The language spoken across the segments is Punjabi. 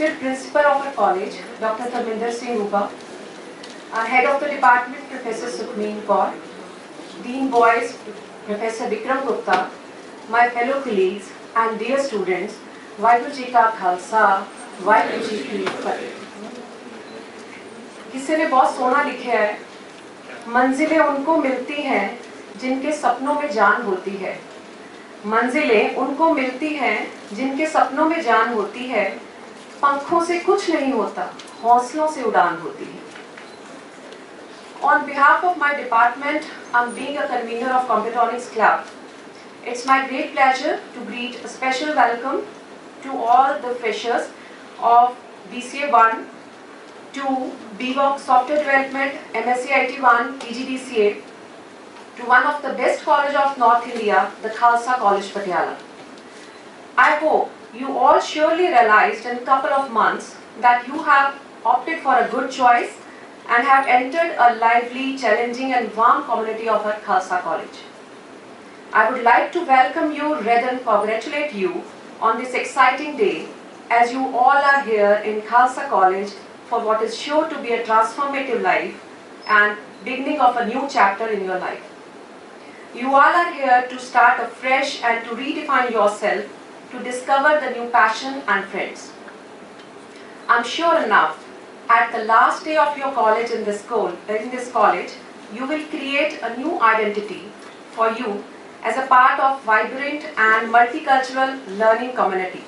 respected principal of our college, Dr. Tharminder Singh Rupa, our head of the department, Professor Sukhmeen Kaur, Dean Boys, Professor Vikram Gupta, my fellow colleagues and dear students, Vaheguru Ji Ka Khalsa, Vaheguru Ji Ki Fateh। किसी ने बहुत सोना लिखा है, मंजिलें उनको मिलती हैं जिनके सपनों में जान होती है। मंजिलें उनको मिलती हैं जिनके सपनों में जान होती है। पंखों से कुछ नहीं होता, हौसलों से उड़ान होती है। On behalf of my department, I'm being a convener of Computonics Club. It's my great pleasure to greet a special welcome to all the freshers of BCA 1, 2, BVOC Software Development, MSc IT 1, PGDCA, to one of the best college of North India, the Khalsa College, Patiala. I hope you all surely realized in a couple of months that you have opted for a good choice and have entered a lively, challenging and warm community of our Khalsa College. I would like to welcome you, rather than congratulate you on this exciting day, as you all are here in Khalsa College for what is sure to be a transformative life and beginning of a new chapter in your life. You all are here to start afresh and to redefine yourself, to discover the new passion and friends. I'm sure enough, at the last day of your college in this college, you will create a new identity for you as a part of vibrant and multicultural learning community.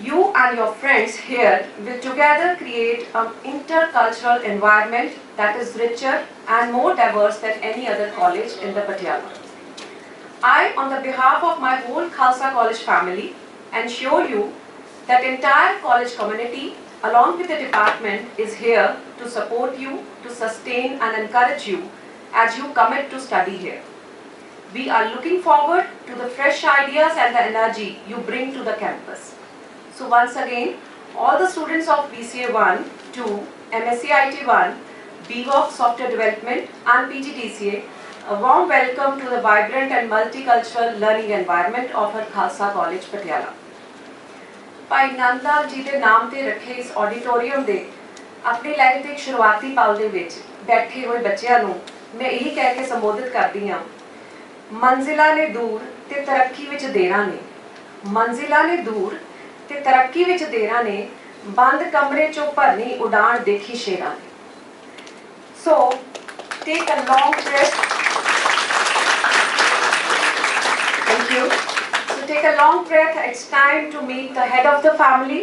You and your friends here will together create an intercultural environment that is richer and more diverse than any other college in the Patiala. I, on the behalf of my whole Khalsa College family, ensure you that entire college community along with the department is here to support you, to sustain and encourage you as you commit to study here. We are looking forward to the fresh ideas and the energy you bring to the campus. So once again, all the students of BCA 1, 2, MSc IT 1, BVOC Software Development and PGDCA, a warm welcome to the vibrant and multicultural learning environment of our Khalsa College, Patiala. भाई नंद लाल जी के नाम ते रखे इस ऑडिटोरियम दे अपनी लाइफ के शुरुआती पल दे विच बैठे हुए बच्चों नूं मैं यही कह के संबोधित करती हाँ, मंजिलां ने दूर ते तरक्की विच देरां ने, मंजिलां ने दूर ते तरक्की विच देरां ने, बंद कमरे चों भरनी उड़ान देखी शेरां ने। So take a long breath. Thank you. So take a long breath. It's time to meet the head of the family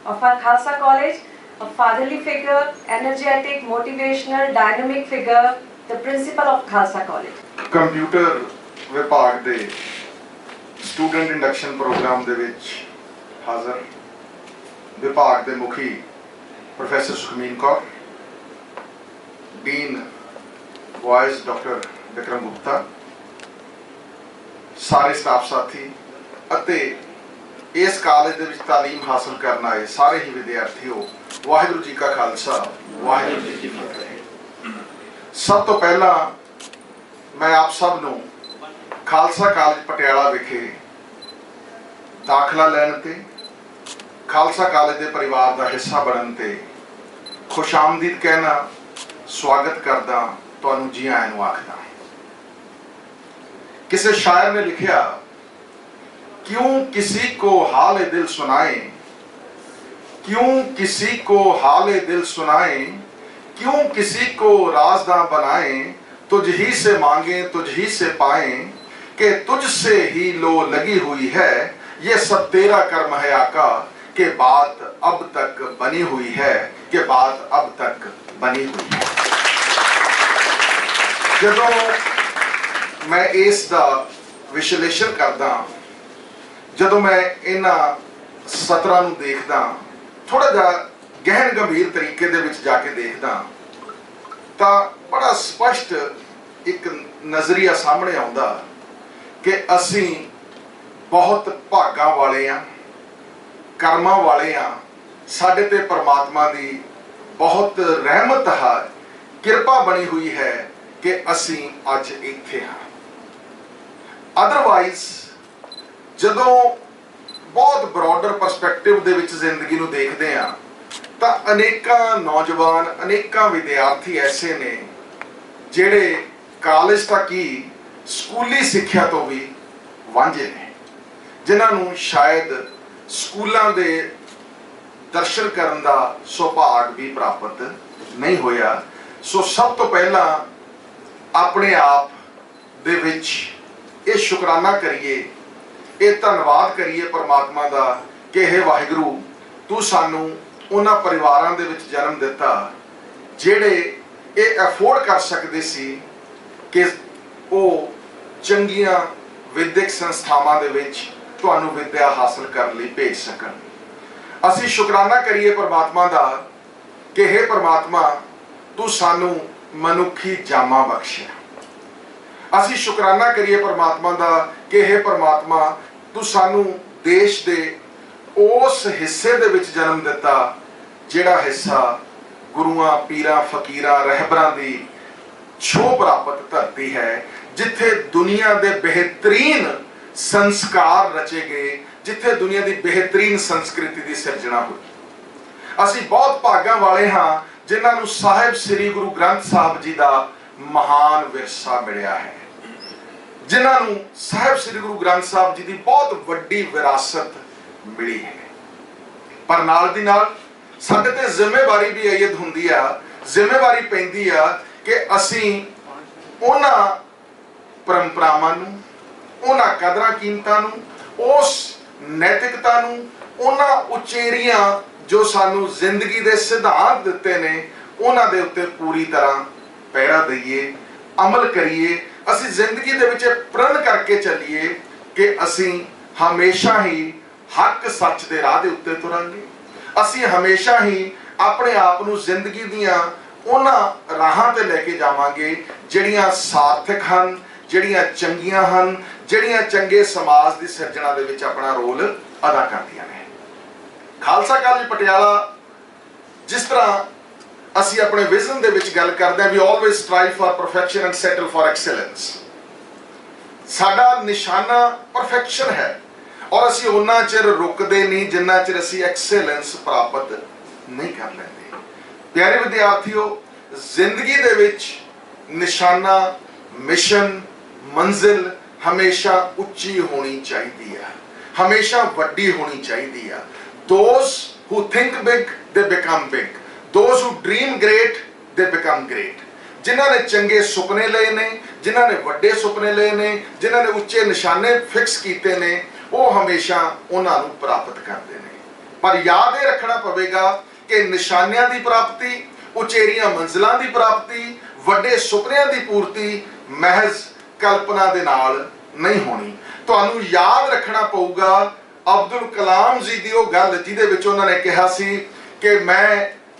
of our Khalsa College, a fatherly figure, energetic, motivational, dynamic figure, the principal of Khalsa College. Computer विभाग ਦੇ स्टूडेंट इंडक्शन प्रोग्राम ਦੇ ਵਿੱਚ ਹਾਜ਼ਰ ਵਿਭਾਗ ਦੇ ਮੁਖੀ professor Sukhmeen Kaur, dean boys doctor Vikram Gupta, सारे स्टाफ साथी ਅਤੇ इस कॉलेज ਦੇ ਵਿੱਚ तालीम हासिल करने आए सारे ही विद्यार्थियों, वाहिगुरू जी का खालसा वाहिगुरू जी की फतेह। सब तो पहला मैं आप सब नूं खालसा कॉलेज पटियाला विखे दाखला लैण ते खालसा कॉलेज के परिवार का हिस्सा बनने ते खुशामदीद कहना, स्वागत करदा, तुहानूं जी आयां नूं आखदा। किसी शायर ने लिखिया, क्यों किसी को हाले दिल सुनाए, क्यों किसी को हाले दिल सुनाए, क्यों किसी को राज़दां बनाए, तुझ ही से मांगे तुझ ही से पाए, कि तुझसे ही लो लगी हुई है, ये सब तेरा कर्म है आका, के बात अब तक बनी हुई है, कि बात अब तक बनी हुई है। जदों मैं इसका विश्लेषण करदा, जदों मैं इन्हां सत्ਰਾਂ ਨੂੰ देखदा, थोड़ा जिहा गहन गंभीर तरीके दे विच जाके देखदा, तां बड़ा स्पष्ट एक नज़रिया सामने आउंदा कि असीं बहुत भागां वाले हां, कर्मां वाले हां, साडे ते परमात्मा दी बहुत रहमत है, किरपा बनी हुई है कि असीं अज इत्थे हां। अदरवाइज जदों ਬਹੁਤ ਬਰੋਡਰ ਪਰਸਪੈਕਟਿਵ ਦੇ ਵਿੱਚ ਜ਼ਿੰਦਗੀ ਨੂੰ ਦੇਖਦੇ ਹਾਂ ਤਾਂ ਅਨੇਕਾਂ ਨੌਜਵਾਨ, ਅਨੇਕਾਂ ਵਿਦਿਆਰਥੀ ਐਸੇ ਨੇ ਜਿਹੜੇ ਕਾਲਜ ਤੱਕ ਹੀ ਸਕੂਲੀ ਸਿੱਖਿਆ ਤੋਂ ਵੀ ਵਾਂਝੇ ਨੇ, ਜਿਨ੍ਹਾਂ ਨੂੰ ਸ਼ਾਇਦ ਸਕੂਲਾਂ ਦੇ ਦਰਸ਼ਨ ਕਰਨ ਦਾ ਸੁਭਾਗ ਵੀ ਪ੍ਰਾਪਤ ਨਹੀਂ ਹੋਇਆ। ਸੋ ਸਭ ਤੋਂ ਪਹਿਲਾਂ ਆਪਣੇ ਆਪ ਦੇ ਵਿੱਚ ਇਹ ਸ਼ੁਕਰਾਨਾ ਕਰੀਏ, ਇਹ ਧੰਨਵਾਦ ਕਰੀਏ ਪਰਮਾਤਮਾ ਦਾ ਕਿ ਇਹ ਵਾਹਿਗੁਰੂ ਤੂੰ ਸਾਨੂੰ ਉਹਨਾਂ ਪਰਿਵਾਰਾਂ ਦੇ ਵਿੱਚ ਜਨਮ ਦਿੱਤਾ ਜਿਹੜੇ ਇਹ ਅਫੋਰਡ ਕਰ ਸਕਦੇ ਸੀ ਕਿ ਉਹ ਚੰਗੀਆਂ ਵਿਦਿਅਕ ਸੰਸਥਾਵਾਂ ਦੇ ਵਿੱਚ ਤੁਹਾਨੂੰ ਵਿਦਿਆ ਹਾਸਲ ਕਰਨ ਲਈ ਭੇਜ ਸਕਣ। ਅਸੀਂ ਸ਼ੁਕਰਾਨਾ ਕਰੀਏ ਪਰਮਾਤਮਾ ਦਾ ਕਿ ਹੇ ਪਰਮਾਤਮਾ ਤੂੰ ਸਾਨੂੰ ਮਨੁੱਖੀ ਜਾਮਾ ਬਖਸ਼ਿਆ। ਅਸੀਂ ਸ਼ੁਕਰਾਨਾ ਕਰੀਏ ਪਰਮਾਤਮਾ ਦਾ ਕਿ ਹੇ ਪਰਮਾਤਮਾ ਤੂੰ ਸਾਨੂੰ ਦੇਸ਼ ਦੇ ਉਸ ਹਿੱਸੇ ਦੇ ਵਿੱਚ ਜਨਮ ਦਿੱਤਾ ਜਿਹੜਾ ਹਿੱਸਾ ਗੁਰੂਆਂ, ਪੀਰਾਂ, ਫਕੀਰਾਂ, ਰਹਿਬਰਾਂ ਦੀ ਛੋਹ ਪ੍ਰਾਪਤ ਧਰਤੀ ਹੈ, ਜਿੱਥੇ ਦੁਨੀਆ ਦੇ ਬਿਹਤਰੀਨ ਸੰਸਕਾਰ ਰਚੇ ਗਏ, ਜਿੱਥੇ ਦੁਨੀਆ ਦੀ ਬਿਹਤਰੀਨ ਸੰਸਕ੍ਰਿਤੀ ਦੀ ਸਿਰਜਣਾ ਹੋਈ। ਅਸੀਂ ਬਹੁਤ ਭਾਗਾਂ ਵਾਲੇ ਹਾਂ ਜਿਨ੍ਹਾਂ ਨੂੰ ਸਾਹਿਬ ਸ੍ਰੀ ਗੁਰੂ ਗ੍ਰੰਥ ਸਾਹਿਬ ਜੀ ਦਾ ਮਹਾਨ ਵਿਰਸਾ ਮਿਲਿਆ ਹੈ, ਜਿਨ੍ਹਾਂ ਨੂੰ ਸਾਹਿਬ ਸ੍ਰੀ ਗੁਰੂ ਗ੍ਰੰਥ ਸਾਹਿਬ ਜੀ ਦੀ ਬਹੁਤ ਵੱਡੀ ਵਿਰਾਸਤ ਮਿਲੀ ਹੈ। ਪਰ ਨਾਲ ਦੀ ਨਾਲ ਸਾਡੇ ਤੇ ਜ਼ਿੰਮੇਵਾਰੀ ਵੀ ਆਇਦ ਹੁੰਦੀ ਆ, ਜ਼ਿੰਮੇਵਾਰੀ ਪੈਂਦੀ ਆ ਕਿ ਅਸੀਂ ਉਹਨਾਂ ਪਰੰਪਰਾਵਾਂ ਨੂੰ, ਉਹਨਾਂ ਕਦਰਾਂ ਕੀਮਤਾਂ ਨੂੰ, ਉਸ ਨੈਤਿਕਤਾ ਨੂੰ, ਉਹਨਾਂ ਉਚੇਰੀਆਂ ਜੋ ਸਾਨੂੰ ਜ਼ਿੰਦਗੀ ਦੇ ਸਿਧਾਂਤ ਦਿੱਤੇ ਨੇ, ਉਹਨਾਂ ਦੇ ਉੱਤੇ ਪੂਰੀ ਤਰ੍ਹਾਂ ਪਹਿਰਾ ਦਈਏ, ਅਮਲ ਕਰੀਏ। ਅਸੀਂ ਜ਼ਿੰਦਗੀ ਦੇ ਵਿੱਚ ਪ੍ਰਣ ਕਰਕੇ ਚੱਲੀਏ ਕਿ ਅਸੀਂ ਹਮੇਸ਼ਾ ਹੀ ਹੱਕ ਸੱਚ ਦੇ ਰਾਹ ਦੇ ਉੱਤੇ ਤੁਰਾਂਗੇ। ਅਸੀਂ ਹਮੇਸ਼ਾ ਹੀ ਆਪਣੇ ਆਪ ਨੂੰ ਜ਼ਿੰਦਗੀ ਦੀਆਂ ਉਹਨਾਂ ਰਾਹਾਂ ਤੇ ਲੈ ਕੇ ਜਾਵਾਂਗੇ ਜਿਹੜੀਆਂ ਸਾਰਥਕ ਹਨ, ਜਿਹੜੀਆਂ ਚੰਗੀਆਂ ਹਨ, ਜਿਹੜੀਆਂ ਚੰਗੇ ਸਮਾਜ ਦੀ ਸਿਰਜਣਾ ਦੇ ਵਿੱਚ ਆਪਣਾ ਰੋਲ ਅਦਾ ਕਰਦੀਆਂ ਨੇ। ਖਾਲਸਾ ਕਾਲਜ ਪਟਿਆਲਾ, ਜਿਸ ਤਰ੍ਹਾਂ ਅਸੀਂ ਆਪਣੇ ਵਿਜ਼ਨ ਦੇ ਵਿੱਚ ਗੱਲ ਕਰਦੇ ਹਾਂ, we always strive for perfection and settle for excellence. ਸਾਡਾ ਨਿਸ਼ਾਨਾ ਪਰਫੈਕਸ਼ਨ ਹੈ ਔਰ ਅਸੀਂ ਉਹਨਾਂ ਚਿਰ ਰੁਕਦੇ ਨਹੀਂ ਜਿੰਨਾ ਚਿਰ ਅਸੀਂ ਐਕਸਲੈਂਸ ਪ੍ਰਾਪਤ ਨਹੀਂ ਕਰ ਲੈਂਦੇ। ਪਿਆਰੇ ਵਿਦਿਆਰਥੀਓ, ਜ਼ਿੰਦਗੀ ਦੇ ਵਿੱਚ ਨਿਸ਼ਾਨਾ, ਮਿਸ਼ਨ, ਮੰਜ਼ਿਲ ਹਮੇਸ਼ਾ ਉੱਚੀ ਹੋਣੀ ਚਾਹੀਦੀ ਹੈ, ਹਮੇਸ਼ਾ ਵੱਡੀ ਹੋਣੀ ਚਾਹੀਦੀ ਹੈ। Those who think big, they become big. Those who dream great, they become great. ਜਿਨ੍ਹਾਂ ਨੇ ਚੰਗੇ ਸੁਪਨੇ ਲਏ ਨੇ, ਜਿਨ੍ਹਾਂ ਨੇ ਵੱਡੇ ਸੁਪਨੇ ਲਏ ਨੇ, ਜਿਨ੍ਹਾਂ ਨੇ ਉੱਚੇ ਨਿਸ਼ਾਨੇ ਫਿਕਸ ਕੀਤੇ ਨੇ, ਉਹ ਹਮੇਸ਼ਾ ਉਹਨਾਂ ਨੂੰ ਪ੍ਰਾਪਤ ਕਰਦੇ ਨੇ। ਪਰ ਯਾਦ ਇਹ ਰੱਖਣਾ ਪਵੇਗਾ ਕਿ ਨਿਸ਼ਾਨਿਆਂ ਦੀ ਪ੍ਰਾਪਤੀ, ਉਚੇਰੀਆਂ ਮੰਜ਼ਿਲਾਂ ਦੀ ਪ੍ਰਾਪਤੀ, ਵੱਡੇ ਸੁਪਨਿਆਂ ਦੀ ਪੂਰਤੀ ਮਹਿਜ਼ ਕਲਪਨਾ ਦੇ ਨਾਲ ਨਹੀਂ ਹੋਣੀ। ਤੁਹਾਨੂੰ ਯਾਦ ਰੱਖਣਾ ਪਊਗਾ ਅਬਦੁਲ ਕਲਾਮ ਜੀ ਦੀ ਉਹ ਗੱਲ ਜਿਹਦੇ ਵਿੱਚ ਉਹਨਾਂ ਨੇ ਕਿਹਾ ਸੀ ਕਿ ਮੈਂ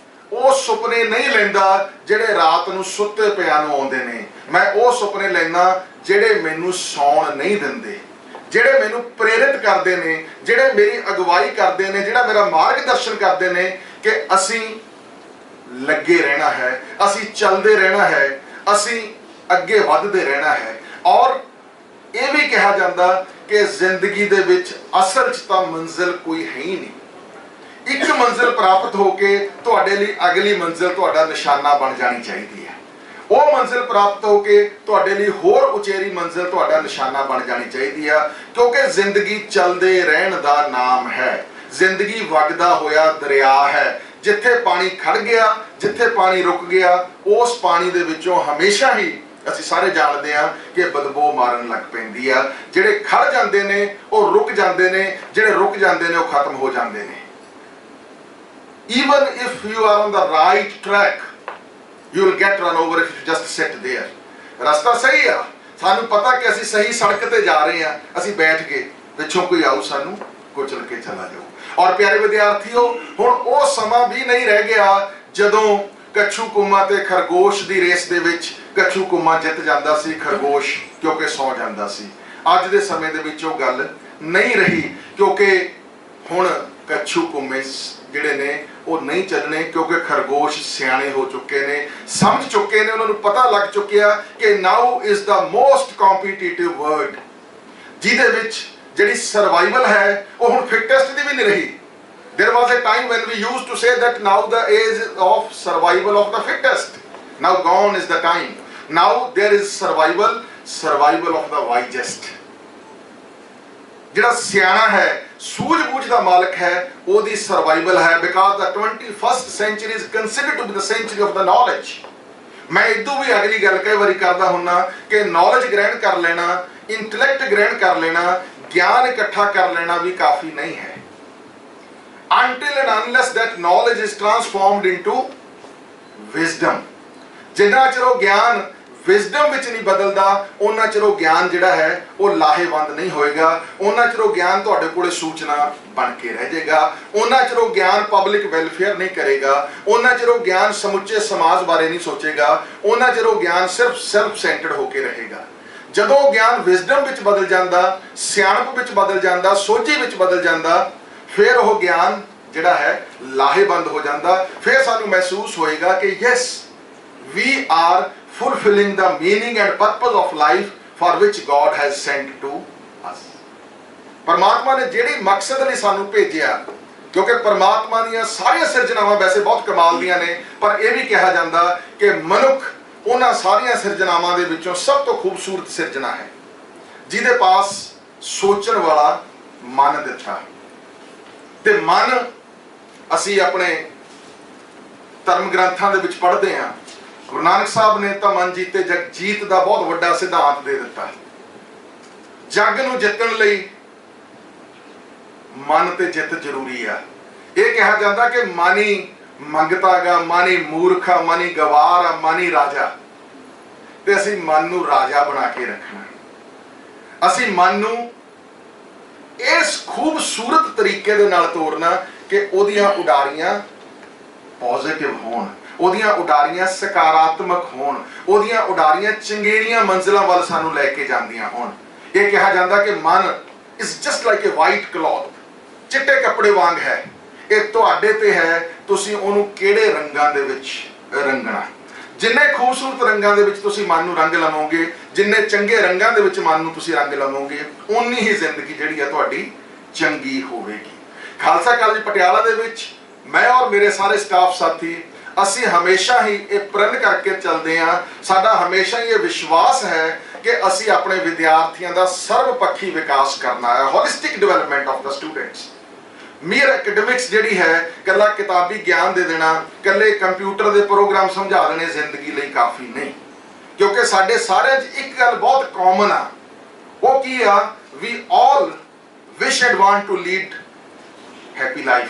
ਉਹ ਸੁਪਨੇ ਨਹੀਂ ਲੈਂਦਾ ਜਿਹੜੇ ਰਾਤ ਨੂੰ ਸੁੱਤੇ ਪਿਆਂ ਨੂੰ ਆਉਂਦੇ ਨੇ, ਮੈਂ ਉਹ ਸੁਪਨੇ ਲੈਂਦਾ ਜਿਹੜੇ ਮੈਨੂੰ ਸੌਣ ਨਹੀਂ ਦਿੰਦੇ, ਜਿਹੜੇ ਮੈਨੂੰ ਪ੍ਰੇਰਿਤ ਕਰਦੇ ਨੇ, ਜਿਹੜੇ ਮੇਰੀ ਅਗਵਾਈ ਕਰਦੇ ਨੇ, ਜਿਹੜਾ ਮੇਰਾ ਮਾਰਗਦਰਸ਼ਨ ਕਰਦੇ ਨੇ ਕਿ ਅਸੀਂ ਲੱਗੇ ਰਹਿਣਾ ਹੈ, ਅਸੀਂ ਚੱਲਦੇ ਰਹਿਣਾ ਹੈ, ਅਸੀਂ ਅੱਗੇ ਵੱਧਦੇ ਰਹਿਣਾ ਹੈ। ਔਰ ਇਹ ਵੀ ਕਿਹਾ ਜਾਂਦਾ ਕਿ ਜ਼ਿੰਦਗੀ ਦੇ ਵਿੱਚ ਅਸਲ 'ਚ ਤਾਂ ਮੰਜ਼ਿਲ ਕੋਈ ਹੈ ਹੀ ਨਹੀਂ। ਇੱਕ ਮੰਜ਼ਿਲ ਪ੍ਰਾਪਤ ਹੋ ਕੇ ਤੁਹਾਡੇ ਲਈ ਅਗਲੀ ਮੰਜ਼ਿਲ ਤੁਹਾਡਾ ਨਿਸ਼ਾਨਾ ਬਣ ਜਾਣੀ ਚਾਹੀਦੀ ਹੈ। ਉਹ ਮੰਜ਼ਿਲ ਪ੍ਰਾਪਤ ਹੋ ਕੇ ਤੁਹਾਡੇ ਲਈ ਹੋਰ ਉਚੇਰੀ ਮੰਜ਼ਿਲ ਤੁਹਾਡਾ ਨਿਸ਼ਾਨਾ ਬਣ ਜਾਣੀ ਚਾਹੀਦੀ ਆ, ਕਿਉਂਕਿ ਜ਼ਿੰਦਗੀ ਚੱਲਦੇ ਰਹਿਣ ਦਾ ਨਾਮ ਹੈ। ਜ਼ਿੰਦਗੀ ਵਗਦਾ ਹੋਇਆ ਦਰਿਆ ਹੈ। ਜਿੱਥੇ ਪਾਣੀ ਖੜ ਗਿਆ, ਜਿੱਥੇ ਪਾਣੀ ਰੁਕ ਗਿਆ, ਉਸ ਪਾਣੀ ਦੇ ਵਿੱਚੋਂ ਹਮੇਸ਼ਾ ਹੀ ਅਸੀਂ ਸਾਰੇ ਜਾਣਦੇ ਹਾਂ ਕਿ ਬਦਬੂ ਮਾਰਨ ਲੱਗ ਪੈਂਦੀ ਆ। ਜਿਹੜੇ ਖੜ ਜਾਂਦੇ ਨੇ ਉਹ ਰੁਕ ਜਾਂਦੇ ਨੇ, ਜਿਹੜੇ ਰੁਕ ਜਾਂਦੇ ਨੇ ਉਹ ਖਤਮ ਹੋ ਜਾਂਦੇ ਨੇ। Even if you are on the right track, you will get run over if you just sit there. ਰਸਤਾ ਸਹੀ ਆ, ਸਾਨੂੰ ਪਤਾ ਕਿ ਅਸੀਂ ਸਹੀ ਸੜਕ ਤੇ ਜਾ ਰਹੇ ਹਾਂ, ਅਸੀਂ ਬੈਠ ਗਏ, ਪਿੱਛੋਂ ਕੋਈ ਆਊ ਸਾਨੂੰ ਕੁਚਲ ਕੇ ਚਲਾ ਜਾਊ। ਔਰ ਪਿਆਰੇ ਵਿਦਿਆਰਥੀਓ, ਹੁਣ ਉਹ ਸਮਾਂ ਵੀ ਨਹੀਂ ਰਹਿ ਗਿਆ ਜਦੋਂ ਕੱਛੂ ਕੁੰਮਾ ਤੇ ਖਰਗੋਸ਼ ਦੀ ਰੇਸ ਦੇ ਵਿੱਚ ਕੱਛੂ ਕੁੰਮਾ ਜਿੱਤ ਜਾਂਦਾ ਸੀ, ਖਰਗੋਸ਼ ਕਿਉਂਕਿ ਸੌ ਜਾਂਦਾ ਸੀ। ਅੱਜ ਦੇ ਸਮੇਂ ਦੇ ਵਿੱਚ ਉਹ ਗੱਲ ਨਹੀਂ ਰਹੀ, ਕਿਉਂਕਿ ਹੁਣ ਕੱਛੂ ਕੁੰਮੇ ਜਿਹੜੇ ਨੇ ਉਹ ਨਹੀਂ ਚੱਲਣੇ, ਕਿਉਂਕਿ ਖਰਗੋਸ਼ ਸਿਆਣੇ ਹੋ ਚੁੱਕੇ ਨੇ, ਸਮਝ ਚੁੱਕੇ ਨੇ, ਉਹਨਾਂ ਨੂੰ ਪਤਾ ਲੱਗ ਚੁੱਕਿਆ ਕਿ now is the most competitive world, ਜਿਹਦੇ ਵਿੱਚ ਜਿਹੜੀ ਸਰਵਾਈਵਲ ਹੈ ਉਹ ਹੁਣ ਫਿਟੈਸਟ ਦੀ ਵੀ ਨਹੀਂ ਰਹੀ। There was a time when we used to say that now the age of survival of the fittest. Now gone is the time. Now there is survival of the wisest. ਜਿਹੜਾ ਸਿਆਣਾ ਹੈ, ਸੂਝ-ਬੂਝ ਦਾ ਮਾਲਕ ਹੈ, ਉਹਦੀ ਸਰਵਾਈਵਲ ਹੈ, because the 21st century is considered to be the century of the knowledge. ਮੈਂ ਇਦੋਂ ਵੀ ਅਗਲੀ ਗੱਲ ਕਈ ਵਾਰੀ ਕਰਦਾ ਹੁੰਨਾ ਕਿ ਨੌਲੇਜ ਗ੍ਰਹਿਣ ਕਰ ਲੈਣਾ, ਇੰਟੈਲੈਕਟ ਗ੍ਰਹਿਣ ਕਰ ਲੈਣਾ, ਗਿਆਨ ਇਕੱਠਾ ਕਰ ਲੈਣਾ ਵੀ ਕਾਫੀ ਨਹੀਂ ਹੈ। Until and unless that knowledge is transformed into wisdom. ਜਿੰਨਾ ਚਿਰ ਉਹ ਗਿਆਨ ਵਿਜ਼ਡਮ ਵਿੱਚ ਨਹੀਂ ਬਦਲਦਾ, ਉਹਨਾਂ ਚਿਰ ਉਹ ਗਿਆਨ ਜਿਹੜਾ ਹੈ ਉਹ ਲਾਹੇਵੰਦ ਨਹੀਂ ਹੋਏਗਾ। ਉਹਨਾਂ ਚਿਰ ਉਹ ਗਿਆਨ ਤੁਹਾਡੇ ਕੋਲੇ ਸੂਚਨਾ ਬਣ ਕੇ ਰਹਿ ਜਾਏਗਾ। ਉਹਨਾਂ ਚਿਰ ਉਹ ਗਿਆਨ ਪਬਲਿਕ ਵੈਲਫੇਅਰ ਨਹੀਂ ਕਰੇਗਾ। ਉਹਨਾਂ ਚਿਰ ਉਹ ਗਿਆਨ ਸਮੁੱਚੇ ਸਮਾਜ ਬਾਰੇ ਨਹੀਂ ਸੋਚੇਗਾ। ਉਹਨਾਂ ਚਿਰ ਉਹ ਗਿਆਨ ਸਿਰਫ ਸੈਲਫ ਸੈਂਟਰਡ ਹੋ ਕੇ ਰਹੇਗਾ। ਜਦੋਂ ਉਹ ਗਿਆਨ ਵਿਜ਼ਡਮ ਵਿੱਚ ਬਦਲ ਜਾਂਦਾ, ਸਿਆਣਪ ਵਿੱਚ ਬਦਲ ਜਾਂਦਾ, ਸੋਝੀ ਵਿੱਚ ਬਦਲ ਜਾਂਦਾ, ਫਿਰ ਉਹ ਗਿਆਨ ਜਿਹੜਾ ਹੈ ਲਾਹੇਵੰਦ ਹੋ ਜਾਂਦਾ। ਫਿਰ ਸਾਨੂੰ ਮਹਿਸੂਸ ਹੋਏਗਾ ਕਿ yes, we are fulfilling the meaning and purpose of life for which God has sent to us. ਪਰਮਾਤਮਾ ਨੇ ਜਿਹੜੀ ਮਕਸਦ ਲਈ ਸਾਨੂੰ ਭੇਜਿਆ, ਕਿਉਂਕਿ ਪਰਮਾਤਮਾ ਦੀਆਂ ਸਾਰੀਆਂ ਸਿਰਜਣਾਵਾਂ ਵੈਸੇ ਬਹੁਤ ਕਮਾਲ ਦੀਆਂ ਨੇ, ਪਰ ਇਹ ਵੀ ਕਿਹਾ ਜਾਂਦਾ ਕਿ ਮਨੁੱਖ ਉਹਨਾਂ ਸਾਰੀਆਂ ਸਿਰਜਣਾਵਾਂ ਦੇ ਵਿੱਚੋਂ ਸਭ ਤੋਂ ਖੂਬਸੂਰਤ ਸਿਰਜਣਾ ਹੈ, ਜਿਹਦੇ ਪਾਸ ਸੋਚਣ ਵਾਲਾ ਮਨ ਦਿੱਤਾ। ਤੇ ਮਨ ਅਸੀਂ ਆਪਣੇ ਧਰਮ ਗ੍ਰੰਥਾਂ ਦੇ ਵਿੱਚ ਪੜ੍ਹਦੇ ਹਾਂ। ਗੁਰੂ ਨਾਨਕ ਸਾਹਿਬ ਨੇ ਤਾਂ ਮਨ ਜੀਤੇ ਜਗ ਜੀਤ ਦਾ ਬਹੁਤ ਵੱਡਾ ਸਿਧਾਂਤ ਦੇ ਦਿੱਤਾ। ਜਗ ਨੂੰ ਜਿੱਤਣ ਲਈ ਮਨ ਤੇ ਜਿੱਤ ਜ਼ਰੂਰੀ ਆ। ਇਹ ਕਿਹਾ ਜਾਂਦਾ ਕਿ ਮਨ ਹੀ ਮੰਗਤਾ ਗਾ, ਮਨ ਹੀ ਮੂਰਖ ਆ, ਮਨ ਹੀ ਗਵਾਰ ਆ, ਮਨ ਹੀ ਰਾਜਾ। ਤੇ ਅਸੀਂ ਮਨ ਨੂੰ ਰਾਜਾ ਬਣਾ ਕੇ ਰੱਖਣਾ। ਅਸੀਂ ਮਨ ਨੂੰ ਇਸ ਖੂਬਸੂਰਤ ਤਰੀਕੇ ਦੇ ਨਾਲ ਤੋਰਨਾ ਕਿ ਉਹਦੀਆਂ ਉਡਾਰੀਆਂ ਪੋਜ਼ਿਟਿਵ ਹੋਣ, ਉਹਦੀਆਂ ਉਡਾਰੀਆਂ ਸਕਾਰਾਤਮਕ ਹੋਣ, ਉਹਦੀਆਂ ਉਡਾਰੀਆਂ ਚੰਗੇਰੀਆਂ ਮੰਜ਼ਿਲਾਂ ਵੱਲ ਸਾਨੂੰ ਲੈ ਕੇ ਜਾਂਦੀਆਂ ਹੋਣ। ਇਹ ਕਿਹਾ ਜਾਂਦਾ ਕਿ ਮਨ is just like A white cloth, ਚਿੱਟੇ ਕੱਪੜੇ ਵਾਂਗ ਹੈ। ਇਹ ਤੁਹਾਡੇ ਤੇ ਹੈ, ਤੁਸੀਂ ਉਹਨੂੰ ਕਿਹੜੇ ਰੰਗਾਂ ਦੇ ਵਿੱਚ ਰੰਗਣਾ। ਜਿੰਨੇ ਖੂਬਸੂਰਤ ਰੰਗਾਂ ਦੇ ਵਿੱਚ ਤੁਸੀਂ ਮਨ ਨੂੰ ਰੰਗ ਲਵੋਗੇ, ਜਿੰਨੇ ਚੰਗੇ ਰੰਗਾਂ ਦੇ ਵਿੱਚ ਮਨ ਨੂੰ ਤੁਸੀਂ ਰੰਗ ਲਵੋਗੇ, ਉਨੀ ਹੀ ਜ਼ਿੰਦਗੀ ਜਿਹੜੀ ਹੈ ਤੁਹਾਡੀ ਚੰਗੀ ਹੋਵੇਗੀ। ਖਾਲਸਾ ਕਾਲਜ ਪਟਿਆਲਾ ਦੇ ਵਿੱਚ ਮੈਂ ਔਰ ਮੇਰੇ ਸਾਰੇ ਸਟਾਫ ਸਾਥੀ ਅਸੀਂ ਹਮੇਸ਼ਾ ਹੀ ਇਹ ਪ੍ਰਣ ਕਰਕੇ ਚੱਲਦੇ ਹਾਂ। ਸਾਡਾ ਹਮੇਸ਼ਾ ਹੀ ਇਹ ਵਿਸ਼ਵਾਸ ਹੈ ਕਿ ਅਸੀਂ ਆਪਣੇ ਵਿਦਿਆਰਥੀਆਂ ਦਾ ਸਰਵਪੱਖੀ ਵਿਕਾਸ ਕਰਨਾ ਹੈ, holistic development of the students. Mere academics ਜਿਹੜੀ ਹੈ, ਕੱਲਾ ਕਿਤਾਬੀ ਗਿਆਨ ਦੇ ਦੇਣਾ, ਕੱਲੇ ਕੰਪਿਊਟਰ ਦੇ ਪ੍ਰੋਗਰਾਮ ਸਮਝਾ ਦੇਣੇ ਜ਼ਿੰਦਗੀ ਲਈ ਕਾਫੀ ਨਹੀਂ। ਕਿਉਂਕਿ ਸਾਡੇ ਸਾਰਿਆਂ 'ਚ ਇੱਕ ਗੱਲ ਬਹੁਤ ਕਾਮਨ ਆ। ਉਹ ਕੀ ਆ? We all wish and want to lead happy life.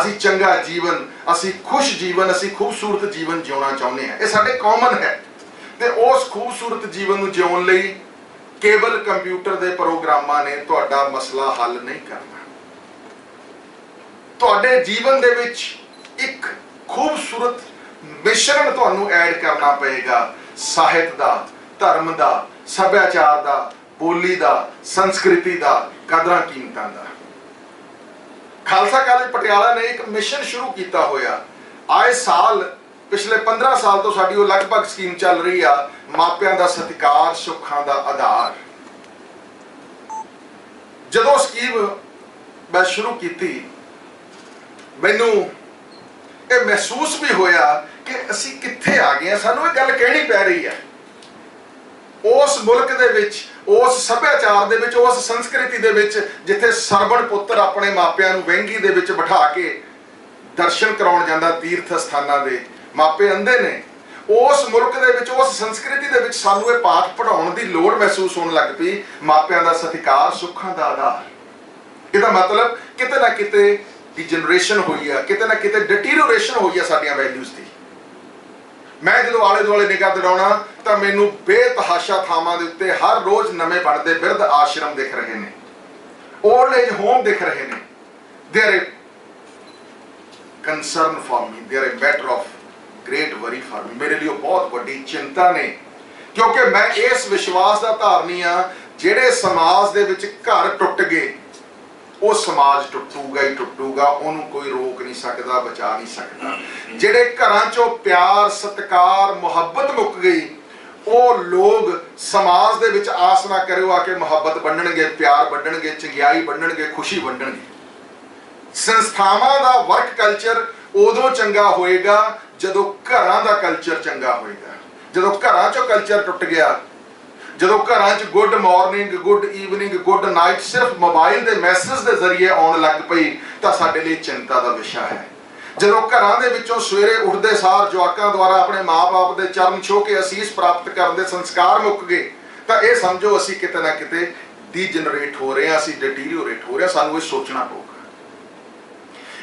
ਅਸੀਂ ਚੰਗਾ ਜੀਵਨ, ਅਸੀਂ ਖੁਸ਼ ਜੀਵਨ, ਅਸੀਂ ਖੂਬਸੂਰਤ ਜੀਵਨ ਜਿਉਣਾ ਚਾਹੁੰਦੇ ਹਾਂ। ਇਹ ਸਾਡੇ ਕਾਮਨ ਹੈ। ਤੇ ਉਸ ਖੂਬਸੂਰਤ ਜੀਵਨ ਨੂੰ ਜਿਉਣ ਲਈ ਕੇਵਲ ਕੰਪਿਊਟਰ ਦੇ ਪ੍ਰੋਗਰਾਮਾਂ ਨੇ ਤੁਹਾਡਾ ਮਸਲਾ ਹੱਲ ਨਹੀਂ ਕਰਨਾ। ਤੁਹਾਡੇ ਜੀਵਨ ਦੇ ਵਿੱਚ ਇੱਕ ਖੂਬਸੂਰਤ ਮਿਸ਼ਰਣ ਤੁਹਾਨੂੰ ਐਡ ਕਰਨਾ ਪਏਗਾ, ਸਾਹਿਤ ਦਾ, ਧਰਮ ਦਾ, ਸੱਭਿਆਚਾਰ ਦਾ, ਬੋਲੀ ਦਾ, ਸੰਸਕ੍ਰਿਤੀ ਦਾ, ਕਦਰਾਂ ਕੀਮਤਾਂ ਦਾ। ਖਾਲਸਾ ਕਾਲਜ ਪਟਿਆਲਾ ਨੇ ਇੱਕ ਮਿਸ਼ਨ ਸ਼ੁਰੂ ਕੀਤਾ ਹੋਇਆ। ਆਏ ਸਾਲ ਪਿਛਲੇ 15 ਸਾਲ ਤੋਂ ਸਾਡੀ ਉਹ ਲਗਭਗ ਸਕੀਮ ਚੱਲ ਰਹੀ ਆ, ਮਾਪਿਆਂ ਦਾ ਸਤਿਕਾਰ ਸੁੱਖਾਂ ਦਾ ਆਧਾਰ। ਜਦੋਂ ਸਕੀਮ ਮੈਂ ਸ਼ੁਰੂ ਕੀਤੀ, ਮੈਨੂੰ ਇਹ ਮਹਿਸੂਸ ਵੀ ਹੋਇਆ ਕਿ ਅਸੀਂ ਕਿੱਥੇ ਆ ਗਏ ਹਾਂ। ਸਾਨੂੰ ਇਹ ਗੱਲ ਕਹਿਣੀ ਪੈ ਰਹੀ ਹੈ। ਉਸ ਮੁਲਕ ਦੇ ਵਿੱਚ, ਉਸ ਸੱਭਿਆਚਾਰ ਦੇ ਵਿੱਚ, ਉਸ ਸੰਸਕ੍ਰਿਤੀ ਦੇ ਵਿੱਚ ਜਿੱਥੇ ਸਰਵਣ ਪੁੱਤਰ ਆਪਣੇ ਮਾਪਿਆਂ ਨੂੰ ਵਹਿੰਗੀ ਦੇ ਵਿੱਚ ਬਿਠਾ ਕੇ ਦਰਸ਼ਨ ਕਰਾਉਣ ਜਾਂਦਾ ਤੀਰਥ ਸਥਾਨਾਂ ਦੇ, ਮਾਪੇ ਅੰਧੇ ਨੇ। ਉਸ ਮੁਲਕ ਦੇ ਵਿੱਚ, ਉਸ ਸੰਸਕ੍ਰਿਤੀ ਦੇ ਵਿੱਚ ਸਾਨੂੰ ਇਹ ਪਾਠ ਪੜ੍ਹਾਉਣ ਦੀ ਲੋੜ ਮਹਿਸੂਸ ਹੋਣ ਲੱਗ ਪਈ। ਮਾਪਿਆਂ ਦਾ ਸਤਿਕਾਰ ਸੁੱਖਾਂ ਦਾ ਆਧਾਰ। ਇਹਦਾ ਮਤਲਬ ਕਿਤੇ ਨਾ ਕਿਤੇ ਡੀਜਨਰੇਸ਼ਨ ਹੋਈ ਆ, ਕਿਤੇ ਨਾ ਕਿਤੇ ਡਿਟੀਰੀਓਰੇਸ਼ਨ ਹੋਈ ਆ ਸਾਡੀਆਂ ਵੈਲਿਊਜ਼ ਦੀ। ਮੈਂ ਜਦੋਂ ਆਲੇ ਦੁਆਲੇ ਨਿਗਾਹ ਦੌੜਾਉਣਾ ਤਾਂ ਮੈਨੂੰ ਬੇਤਹਾਸ਼ਾ ਥਾਵਾਂ ਦੇ ਉੱਤੇ ਹਰ ਰੋਜ਼ ਨਵੇਂ ਬਣਦੇ ਬਿਰਧ ਆਸ਼ਰਮ ਦਿਖ ਰਹੇ ਨੇ, ਓਲਡ ਏਜ ਹੋਮ ਦਿਖ ਰਹੇ ਨੇ। They are a concern for me, they are a matter of great worry for me. ਮੇਰੇ ਲਈ ਉਹ ਬਹੁਤ ਵੱਡੀ ਚਿੰਤਾ ਨੇ, ਕਿਉਂਕਿ ਮੈਂ ਇਸ ਵਿਸ਼ਵਾਸ ਦਾ ਧਾਰਨੀ ਆ, ਜਿਹੜੇ ਸਮਾਜ ਦੇ ਵਿੱਚ ਘਰ ਟੁੱਟ ਗਏ, ਉਹ ਸਮਾਜ ਟੁੱਟੂਗਾ ਹੀ ਟੁੱਟੂਗਾ, ਉਹਨੂੰ ਕੋਈ ਰੋਕ ਨਹੀਂ ਸਕਦਾ, ਬਚਾ ਨਹੀਂ ਸਕਦਾ। ਜਿਹੜੇ ਘਰਾਂ 'ਚੋਂ ਪਿਆਰ, ਸਤਿਕਾਰ, ਮੁਹੱਬਤ ਮੁੱਕ ਗਈ, ਉਹ ਲੋਕ ਸਮਾਜ ਦੇ ਵਿੱਚ ਆਸ ਨਾ ਕਰਿਓ ਆ ਕੇ ਮੁਹੱਬਤ ਵੰਡਣਗੇ, ਪਿਆਰ ਵੰਡਣਗੇ, ਚੰਗਿਆਈ ਵੰਡਣਗੇ, ਖੁਸ਼ੀ ਵੰਡਣਗੇ। ਸੰਸਥਾਵਾਂ ਦਾ ਵਰਕ ਕਲਚਰ ਉਦੋਂ ਚੰਗਾ ਹੋਏਗਾ ਜਦੋਂ ਘਰਾਂ ਦਾ ਕਲਚਰ ਚੰਗਾ ਹੋਏਗਾ। ਜਦੋਂ ਘਰਾਂ 'ਚੋਂ ਕਲਚਰ ਟੁੱਟ ਗਿਆ, ਜਦੋਂ ਘਰਾਂ 'ਚ good morning, good evening, good night ਸਿਰਫ ਮੋਬਾਈਲ ਦੇ ਮੈਸੇਜ ਦੇ ਜ਼ਰੀਏ ਆਉਣ ਲੱਗ ਪਈ ਤਾਂ ਸਾਡੇ ਲਈ ਚਿੰਤਾ ਦਾ ਵਿਸ਼ਾ ਹੈ। ਜਦੋਂ ਘਰਾਂ ਦੇ ਵਿੱਚੋਂ ਸਵੇਰੇ ਉੱਠਦੇ ਸਾਰ ਜਵਾਕਾਂ ਦੁਆਰਾ ਆਪਣੇ ਮਾਂ-ਬਾਪ ਦੇ ਚਰਨ ਛੋਹ ਕੇ ਅਸੀਸ ਪ੍ਰਾਪਤ ਕਰਨ ਦੇ ਸੰਸਕਾਰ ਮੁੱਕ ਗਏ ਤਾਂ ਇਹ ਸਮਝੋ ਅਸੀਂ ਕਿਤੇ ਨਾ ਕਿਤੇ ਡੀਜਨਰੇਟ ਹੋ ਰਹੇ ਹਾਂ, ਅਸੀਂ ਡਿਟੀਰੀਓਰੇਟ ਹੋ ਰਹੇ ਹਾਂ। ਸਾਨੂੰ ਇਹ ਸੋਚਣਾ ਪਊਗਾ।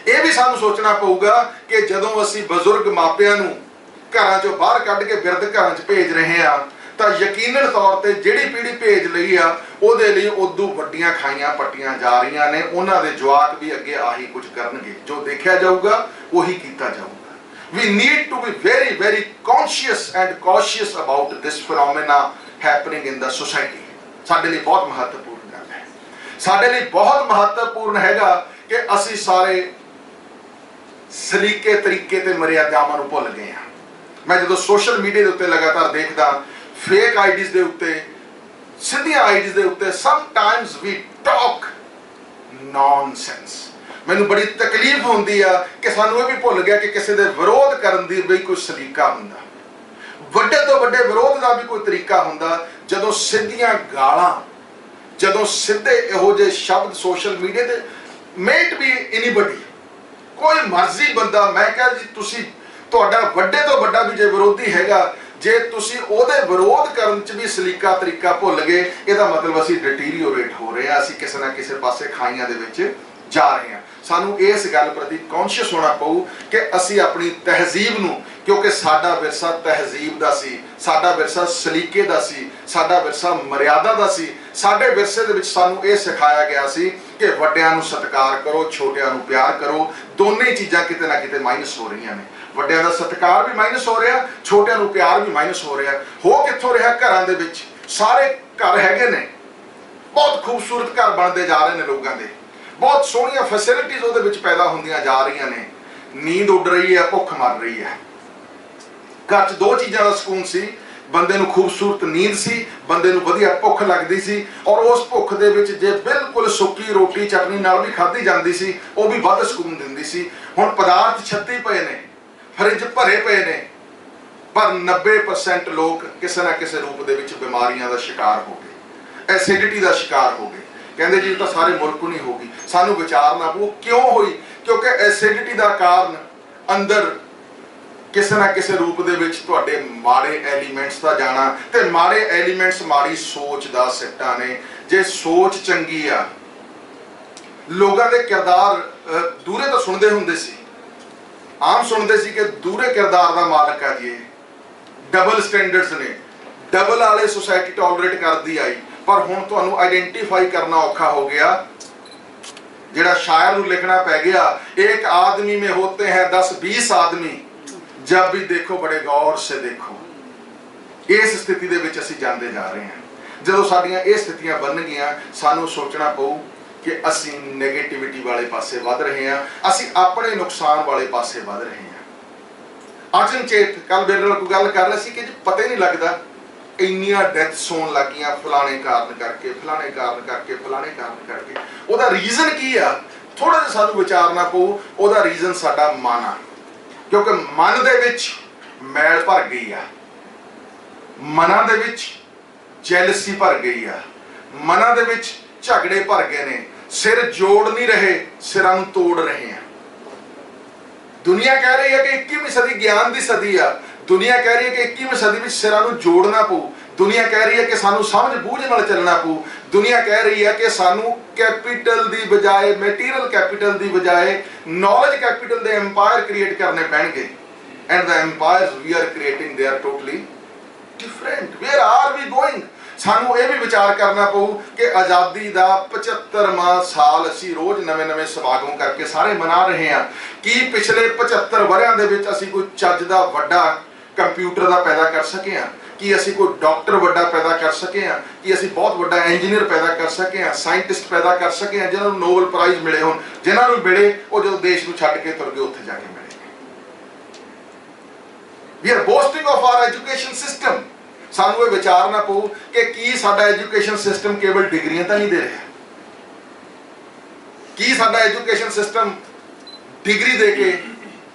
ਇਹ ਵੀ ਸਾਨੂੰ ਸੋਚਣਾ ਪਊਗਾ ਕਿ ਜਦੋਂ ਅਸੀਂ ਬਜ਼ੁਰਗ ਮਾਪਿਆਂ ਨੂੰ ਘਰਾਂ 'ਚੋਂ ਬਾਹਰ ਕੱਢ ਕੇ ਬਿਰਧ ਘਰਾਂ 'ਚ ਭੇਜ ਰਹੇ ਹਾਂ ਤਾਂ ਯਕੀਨਨ ਤੌਰ ਤੇ ਜਿਹੜੀ ਪੀੜ੍ਹੀ ਭੇਜ ਲਈ ਆ ਉਹਦੇ ਲਈ ਉਦੋਂ ਵੱਡੀਆਂ ਖਾਈਆਂ ਪੱਟੀਆਂ ਜਾ ਰਹੀਆਂ ਨੇ। ਉਹਨਾਂ ਦੇ ਜਵਾਕ ਵੀ ਅੱਗੇ ਆਹੀ ਕੁਝ ਕਰਨਗੇ। ਜੋ ਦੇਖਿਆ ਜਾਊਗਾ ਉਹੀ ਕੀਤਾ ਜਾਊਗਾ। We need to be very, very conscious and cautious about this phenomena happening in the society. ਸਾਡੇ ਲਈ ਬਹੁਤ ਮਹੱਤਵਪੂਰਨ ਗੱਲ ਹੈ। ਸਾਡੇ ਲਈ ਬਹੁਤ ਮਹੱਤਵਪੂਰਨ ਹੈਗਾ ਕਿ ਅਸੀਂ ਸਾਰੇ ਸਲੀਕੇ ਤਰੀਕੇ ਤੇ ਮਰਿਆਦਾਵਾਂ ਨੂੰ ਭੁੱਲ ਗਏ ਹਾਂ। ਮੈਂ ਜਦੋਂ ਸੋਸ਼ਲ ਮੀਡੀਆ ਦੇ ਉੱਤੇ ਲਗਾਤਾਰ ਦੇਖਦਾ ਫੇਕ ਆਈਡੀਜ਼ ਦੇ ਉੱਤੇ, ਸਿੱਧੀਆਂ ਆਈਡੀਜ਼ ਦੇ ਉੱਤੇ ਸਮਟਾਈਮਸ ਵੀ ਟਾਕ ਨੌਨਸੈਂਸ। ਮੈਨੂੰ ਬੜੀ ਤਕਲੀਫ ਹੁੰਦੀ ਆ ਕਿ ਸਾਨੂੰ ਇਹ ਵੀ ਭੁੱਲ ਗਿਆ ਕਿ ਕਿਸੇ ਦੇ ਵਿਰੋਧ ਕਰਨ ਦੀ ਵੀ ਕੋਈ ਸਲੀਕਾ ਹੁੰਦਾ, ਵੱਡੇ ਤੋਂ ਵੱਡੇ ਵਿਰੋਧ ਦਾ ਵੀ ਕੋਈ ਤਰੀਕਾ ਹੁੰਦਾ। ਜਦੋਂ ਸਿੱਧੀਆਂ ਗਾਲਾਂ, ਜਦੋਂ ਸਿੱਧੇ ਇਹੋ ਜਿਹੇ ਸ਼ਬਦ ਸੋਸ਼ਲ ਮੀਡੀਆ ਤੇ ਮੇਟ ਵੀ ਐਨੀਬਡੀ, ਕੋਈ ਮਰਜ਼ੀ ਬੰਦਾ, ਮੈਂ ਕਿਹਾ ਜੀ ਤੁਸੀਂ ਤੁਹਾਡਾ ਵੱਡੇ ਤੋਂ ਵੱਡਾ ਵੀ ਜੇ ਵਿਰੋਧੀ ਹੈਗਾ, ਜੇ ਤੁਸੀਂ ਉਹਦੇ ਵਿਰੋਧ ਕਰਨ 'ਚ ਵੀ ਸਲੀਕਾ ਤਰੀਕਾ ਭੁੱਲ ਗਏ ਇਹਦਾ ਮਤਲਬ ਅਸੀਂ ਡਿਟੀਰੀਓਰੇਟ ਹੋ ਰਹੇ ਹਾਂ, ਅਸੀਂ ਕਿਸੇ ਨਾ ਕਿਸੇ ਪਾਸੇ ਖਾਈਆਂ ਦੇ ਵਿੱਚ ਜਾ ਰਹੇ ਹਾਂ। ਸਾਨੂੰ ਇਸ ਗੱਲ ਪ੍ਰਤੀ ਕੌਨਸ਼ੀਅਸ ਹੋਣਾ ਪਊ ਕਿ ਅਸੀਂ ਆਪਣੀ ਤਹਿਜ਼ੀਬ ਨੂੰ, ਕਿਉਂਕਿ ਸਾਡਾ ਵਿਰਸਾ ਤਹਿਜ਼ੀਬ ਦਾ ਸੀ, ਸਾਡਾ ਵਿਰਸਾ ਸਲੀਕੇ ਦਾ ਸੀ, ਸਾਡਾ ਵਿਰਸਾ ਮਰਿਆਦਾ ਦਾ ਸੀ। ਸਾਡੇ ਵਿਰਸੇ ਦੇ ਵਿੱਚ ਸਾਨੂੰ ਇਹ ਸਿਖਾਇਆ ਗਿਆ ਸੀ ਕਿ ਵੱਡਿਆਂ ਨੂੰ ਸਤਿਕਾਰ ਕਰੋ, ਛੋਟਿਆਂ ਨੂੰ ਪਿਆਰ ਕਰੋ। ਦੋਨੇ ਚੀਜ਼ਾਂ ਕਿਤੇ ਨਾ ਕਿਤੇ ਮਾਈਨਸ ਹੋ ਰਹੀਆਂ ਨੇ। ਵੱਡਿਆਂ ਦਾ ਸਤਿਕਾਰ ਵੀ ਮਾਈਨਸ ਹੋ ਰਿਹਾ, ਛੋਟਿਆਂ ਨੂੰ ਪਿਆਰ ਵੀ ਮਾਈਨਸ ਹੋ ਰਿਹਾ। ਹੋ ਕਿੱਥੋਂ ਰਿਹਾ? ਘਰਾਂ ਦੇ ਵਿੱਚ। ਸਾਰੇ ਘਰ ਹੈਗੇ ਨੇ, ਬਹੁਤ ਖੂਬਸੂਰਤ ਘਰ ਬਣਦੇ ਜਾ ਰਹੇ ਨੇ ਲੋਕਾਂ ਦੇ, ਬਹੁਤ ਸੋਹਣੀਆਂ ਫੈਸਿਲਿਟੀਜ਼ ਉਹਦੇ ਵਿੱਚ ਪੈਦਾ ਹੁੰਦੀਆਂ ਜਾ ਰਹੀਆਂ ਨੇ। ਨੀਂਦ ਉੱਡ ਰਹੀ ਹੈ, ਭੁੱਖ ਮਰ ਰਹੀ ਹੈ। ਘਰ 'ਚ ਦੋ ਚੀਜ਼ਾਂ ਦਾ ਸਕੂਨ ਸੀ, ਬੰਦੇ ਨੂੰ ਖੂਬਸੂਰਤ ਨੀਂਦ ਸੀ, ਬੰਦੇ ਨੂੰ ਵਧੀਆ ਭੁੱਖ ਲੱਗਦੀ ਸੀ, ਔਰ ਉਸ ਭੁੱਖ ਦੇ ਵਿੱਚ ਜੇ ਬਿਲਕੁਲ ਸੁੱਕੀ ਰੋਟੀ ਚਟਨੀ ਨਾਲ ਵੀ ਖਾਧੀ ਜਾਂਦੀ ਸੀ ਉਹ ਵੀ ਵੱਧ ਸਕੂਨ ਦਿੰਦੀ ਸੀ। ਹੁਣ ਪਦਾਰਥ ਛੱਤੀ ਪਏ ਨੇ, ਫਰਿੱਜ ਭਰੇ ਪਏ ਨੇ, ਪਰ 90% ਲੋਕ ਕਿਸੇ ਨਾ ਕਿਸੇ ਰੂਪ ਦੇ ਵਿੱਚ ਬਿਮਾਰੀਆਂ ਦਾ ਸ਼ਿਕਾਰ ਹੋ ਗਏ, ਐਸਿਡਿਟੀ ਦਾ ਸ਼ਿਕਾਰ ਹੋ ਗਏ। ਕਹਿੰਦੇ ਜੀ ਤਾਂ ਸਾਰੇ ਮੁਲਕ ਨੂੰ ਨਹੀਂ ਹੋਗੀ। ਸਾਨੂੰ ਵਿਚਾਰਨਾ ਪਊ ਕਿਉਂ ਹੋਈ? ਕਿਉਂਕਿ ਐਸਿਡਿਟੀ ਦਾ ਕਾਰਨ ਅੰਦਰ ਕਿਸੇ ਨਾ ਕਿਸੇ ਰੂਪ ਦੇ ਵਿੱਚ ਤੁਹਾਡੇ ਮਾੜੇ ਐਲੀਮੈਂਟਸ ਦਾ ਜਾਣਾ, ਤੇ ਮਾੜੇ ਐਲੀਮੈਂਟਸ ਮਾੜੀ ਸੋਚ ਦਾ ਸਿੱਟਾ ਨੇ। ਜੇ ਸੋਚ ਚੰਗੀ ਆ, ਲੋਕਾਂ ਦੇ ਕਿਰਦਾਰ ਦੂਰੇ ਤੋਂ ਸੁਣਦੇ ਹੁੰਦੇ ਸੀ, ਆਮ ਸੁਣਦੇ ਸੀ ਕਿ ਦੂਰੇ ਕਿਰਦਾਰ ਦਾ ਮਾਲਕ ਆ ਜੀ, ਡਬਲ ਸਟੈਂਡਰਡਸ ਨੇ, ਡਬਲ ਵਾਲੇ ਸੋਸਾਇਟੀ ਟੋਲਰੇਟ ਕਰਦੀ ਆਈ। ਪਰ ਹੁਣ ਤੁਹਾਨੂੰ ਆਈਡੈਂਟੀਫਾਈ ਕਰਨਾ ਔਖਾ ਹੋ ਗਿਆ। ਜਿਹੜਾ ਸ਼ਾਇਰ ਨੂੰ ਲਿਖਣਾ ਪੈ ਗਿਆ, ਇੱਕ ਆਦਮੀ में होते हैं 10-20 आदमी, जब भी देखो बड़े गौर से देखो। ਇਸ ਸਥਿਤੀ ਦੇ ਵਿੱਚ ਅਸੀਂ ਜਾਂਦੇ ਜਾ ਰਹੇ ਹਾਂ। ਜਦੋਂ ਸਾਡੀਆਂ ਇਹ ਸਥਿਤੀਆਂ ਬਣ ਗਈਆਂ, ਸਾਨੂੰ ਸੋਚਣਾ ਪਊ ਕਿ ਅਸੀਂ ਨੈਗੇਟਿਵਿਟੀ ਵਾਲੇ ਪਾਸੇ ਵੱਧ ਰਹੇ ਹਾਂ, ਅਸੀਂ ਆਪਣੇ ਨੁਕਸਾਨ ਵਾਲੇ ਪਾਸੇ ਵੱਧ ਰਹੇ ਹਾਂ। ਅਚਨਚੇਤ ਕੱਲ ਮੇਰੇ ਨਾਲ ਕੋਈ ਗੱਲ ਕਰ ਰਹੀ ਸੀ ਕਿ ਪਤਾ ਹੀ ਨਹੀਂ ਲੱਗਦਾ ਇੰਨੀਆਂ ਡੈਥਸ ਹੋਣ ਲੱਗੀਆਂ ਫਲਾਣੇ ਕਾਰਨ ਕਰਕੇ, ਫਲਾਣੇ ਕਾਰਨ ਕਰਕੇ, ਫਲਾਣੇ ਕਾਰਨ ਕਰਕੇ। ਉਹਦਾ ਰੀਜ਼ਨ ਕੀ ਆ? ਥੋੜਾ ਜਿਹਾ ਸਾਨੂੰ ਵਿਚਾਰਨਾ ਪਊ। ਉਹਦਾ ਰੀਜ਼ਨ ਸਾਡਾ ਮਨ ਆ, ਕਿਉਂਕਿ ਮਨ ਦੇ ਵਿੱਚ ਮੈਲ ਭਰ ਗਈ ਆ, ਮਨਾਂ ਦੇ ਵਿੱਚ ਜੈਲਸੀ ਭਰ ਗਈ ਆ, ਮਨਾਂ ਦੇ ਵਿੱਚ ਝਗੜੇ ਭਰ ਗਏ ਨੇ। ਸਿਰ ਜੋੜ ਨਹੀਂ ਰਹੇ, ਸਿਰਾਂ ਨੂੰ ਤੋੜ ਰਹੇ ਆ। ਦੁਨੀਆ ਕਹਿ ਰਹੀ ਹੈ ਕਿ 21ਵੀਂ ਸਦੀ ਗਿਆਨ ਦੀ ਸਦੀ ਆ। ਦੁਨੀਆ ਕਹਿ ਰਹੀ ਹੈ ਕਿ 21ਵੀਂ ਸਦੀ ਵਿੱਚ ਸਿਰਾਂ ਨੂੰ ਜੋੜਨਾ ਪਊ। ਦੁਨੀਆ ਕਹਿ ਰਹੀ ਹੈ ਕਿ ਸਾਨੂੰ ਸਮਝ ਬੂਝ ਨਾਲ ਚੱਲਣਾ ਪਊ। ਦੁਨੀਆ ਕਹਿ ਰਹੀ ਹੈ ਕਿ ਸਾਨੂੰ ਕੈਪੀਟਲ ਦੀ ਬਜਾਏ, ਮੈਟੀਰੀਅਲ ਕੈਪੀਟਲ ਦੀ ਬਜਾਏ ਨੌਲੇਜ ਕੈਪੀਟਲ ਦੇ ਐਮਪਾਇਰ ਕ੍ਰੀਏਟ ਕਰਨੇ ਪੈਣਗੇ। And the empires we are creating they are totally different. Where are we going? ਸਾਨੂੰ ਇਹ ਵੀ ਵਿਚਾਰ ਕਰਨਾ ਪਊ ਕਿ ਆਜ਼ਾਦੀ ਦਾ 75ਵਾਂ ਸਾਲ ਅਸੀਂ ਰੋਜ਼ ਨਵੇਂ-ਨਵੇਂ ਸਮਾਗਮ ਕਰਕੇ ਸਾਰੇ ਮਨਾ ਰਹੇ ਹਾਂ। ਕੀ ਪਿਛਲੇ 75 ਵਰ੍ਹਿਆਂ ਦੇ ਵਿੱਚ ਅਸੀਂ ਕੋਈ ਚੱਜ ਦਾ ਵੱਡਾ ਕੰਪਿਊਟਰ ਦਾ ਪੈਦਾ ਕਰ ਸਕੇ ਹਾਂ? ਕੀ ਅਸੀਂ ਕੋਈ ਡਾਕਟਰ ਵੱਡਾ ਪੈਦਾ ਕਰ ਸਕੇ ਹਾਂ? ਕੀ ਅਸੀਂ ਬਹੁਤ ਵੱਡਾ ਇੰਜੀਨੀਅਰ ਪੈਦਾ ਕਰ ਸਕੇ ਹਾਂ, ਸਾਇੰਟਿਸਟ ਪੈਦਾ ਕਰ ਸਕੇ ਹਾਂ ਜਿਨ੍ਹਾਂ ਨੂੰ ਨੋਬਲ ਪ੍ਰਾਈਜ਼ ਮਿਲੇ ਹੋਣ? ਜਿਨ੍ਹਾਂ ਨੂੰ ਮਿਲੇ ਉਹ ਜਦੋਂ ਦੇਸ਼ ਨੂੰ ਛੱਡ ਕੇ ਤੁਰ ਗਏ, ਉੱਥੇ ਜਾ ਕੇ ਮਿਲੇ। We are boasting of our education system. ਸਾਨੂੰ ਇਹ ਵਿਚਾਰਨਾ ਪਊ ਕਿ ਕੀ ਸਾਡਾ ਐਜੂਕੇਸ਼ਨ ਸਿਸਟਮ ਕੇਵਲ ਡਿਗਰੀਆਂ ਤਾਂ ਨਹੀਂ ਦੇ ਰਿਹਾ, ਕੀ ਸਾਡਾ ਐਜੂਕੇਸ਼ਨ ਸਿਸਟਮ ਡਿਗਰੀ ਦੇ ਕੇ